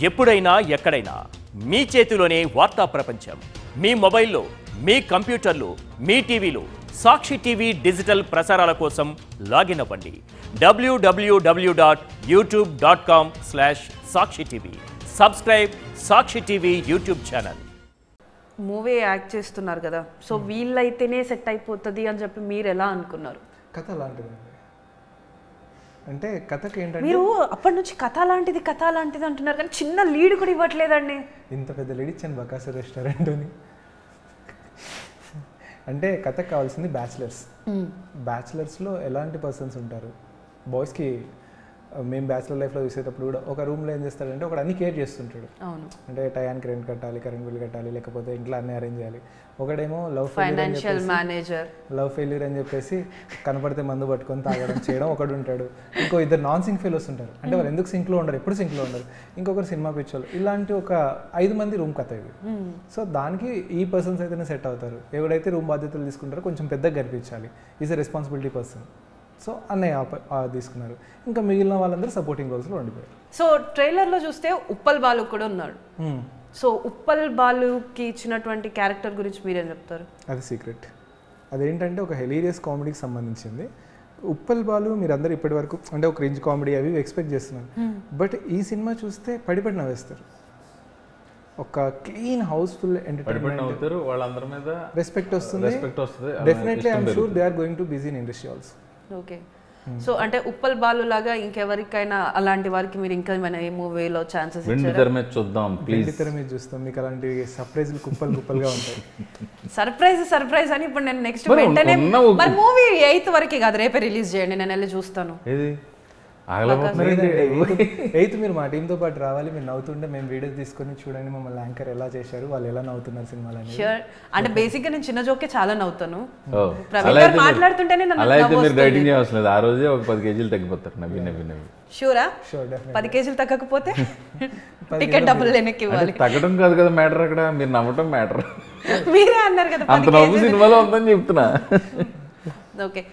ఎప్పుడైనా ఎక్కడైనా మీ చేతిలోనే వార్తా ప్రపంచం. మీ మొబైల్లో, మీ కంప్యూటర్లో, మీ టీవీలో సాక్షి టీవీ డిజిటల్ ప్రసారాల కోసం లాగిన్ అవ్వండి. www.youtube.com/సాక్షి TV. Subscribe Sakshi TV YouTube channel. Movie act చేస్తున్నారు కదా, సో వీళ్ళైతేనే సెట్ అయిపోతుంది అని చెప్పి మీరు ఎలా అనుకున్నారు? కథ లాంటిది అంటే కథకి ఏంటంటే మీరు అప్పటి నుంచి కథ లాంటిది అంటున్నారు కానీ చిన్న లీడ్ కూడా ఇవ్వట్లేదండి. ఇంత పెద్ద లీడ్ ఇచ్చాను బకాసు రెస్టారెంట్ అని. అంటే కథకు కావాల్సింది బ్యాచిలర్స్లో ఎలాంటి పర్సన్స్ ఉంటారు. బాయ్స్కి మేము బ్యాచిలర్ లైఫ్లో చూసేటప్పుడు కూడా ఒక రూమ్లో ఏం చేస్తాడంటే ఒకడు అన్ని కేర్ చేస్తుంటాడు. అంటే టయానికి రెంట్ కట్టాలి, కరెంట్ బిల్ కట్టాలి, లేకపోతే ఇంట్లో అన్నీ అరేంజ్ చేయాలి. ఒకడేమో లవ్ ఫెయిల్యూర్ అని చెప్పేసి కనపడితే మందు పట్టుకొని తాగడం చేయడం ఒకడు ఉంటాడు. ఇంకో ఇద్దరు నాన్ సింక్ ఫెయిల్స్ ఉంటారు. అంటే వాళ్ళు ఎందుకు సింక్లో ఉండరు, ఎప్పుడు సింక్లో ఉండరు. ఇంకొకరు సినిమా పిచ్చోళ్ళు. ఇలాంటి ఒక 5 మంది రూమ్ కథ ఇది. సో దానికి ఈ పర్సన్స్ అయితేనే సెట్ అవుతారు. ఎవడైతే రూమ్ బాధ్యతలు తీసుకుంటారో కొంచెం పెద్దగా కనిపించాలి, is a responsibility person. So అన్నయ్య తీసుకున్నారు. ఇంకా మిగిలిన వాళ్ళందరూ సపోర్టింగ్ రోల్స్లో ఉండిపోయారు. సో ట్రైలర్లో చూస్తే ఉప్పల్ బాలు కూడా ఉన్నాడు. సో ఉప్పల్ బాలుకి ఇచ్చినటువంటి క్యారెక్టర్ గురించి మీరేం చెప్తారు? అది సీక్రెట్. అదేంటంటే ఒక హిలీరియస్ కామెడీకి సంబంధించింది. ఉప్పల్ బాలు మీరందరూ ఇప్పటి వరకు అంటే ఒక రేంజ్ కామెడీ అవి ఎక్స్పెక్ట్ చేస్తున్నారు. బట్ ఈ సినిమా చూస్తే పడిపడి నవ్వేస్తారు. ఒక క్లీన్ హౌస్ఫుల్ ఎంటర్టైన్మెంట్, వాళ్ళందరి మీద రెస్పెక్ట్ వస్తుంది. Definitely I'm sure they are going to busy in industry also. Okay. So అంటే ఉప్పల్ బాలు లాగా ఇంకెవరికైనా అలాంటి వారికి మీరు ఇంకా ఏమైనా ఏ మూవీలో ఛాన్సెస్ ఇచ్చారా? చూద్దాం ప్లీజ్. చూస్తాం. మీకు అలాంటి సర్ప్రైజ్లు కుప్పలుగా ఉంటాయి. సర్ప్రైజ్ అని ఇప్పుడు నేను నెక్స్ట్ వెంటనే మరి మూవీ 8th వరకే కాదు, రేపే రిలీజ్ చేయండి, నేను వెళ్ళి చూస్తాను. 8th మీరు మా టీంతో పాటు రావాలి. మీరు నవ్వుతుంటే మేము వీడియో తీసుకొని చూడండి మమ్మల్ని యాంకర్ ఎలా చేశారు, వాళ్ళు ఎలా నవ్వుతున్నారు సినిమాలో. అంటే బేసిక్ గా నేను చిన్న జోకే చాలా నవ్వుతాను. మాట్లాడుతుంటేనే రైటింగ్ చేయవసలేదు. ఆ రోజే ఒక 10 kg తగ్గిపోతారు. నవ్వి షూరా? 10 kg తగ్గకపోతే టికెట్ డబ్బులు వెనక్కి ఇవ్వాలి. తగ్గడం కాదు కదా మ్యాటర్, అక్కడ మీరు నవ్వటం మ్యాటర్. మీరే అన్నారు కదా అంత నవ్వు సినిమాలో ఉందని చెప్తున్నా. ఓకే.